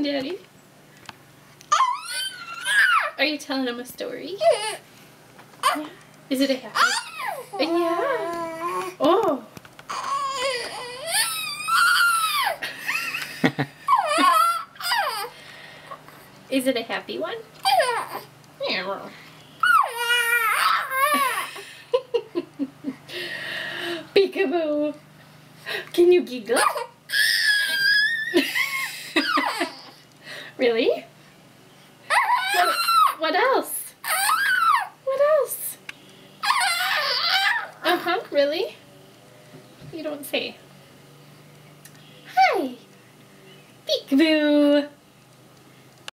Daddy. Are you telling him a story? Yeah. Is it a happy? Yeah. Oh. Is it a happy one? Yeah. Peekaboo. Can you giggle? Really? What else? What else? Uh-huh, really? You don't say. Hi. Peekaboo.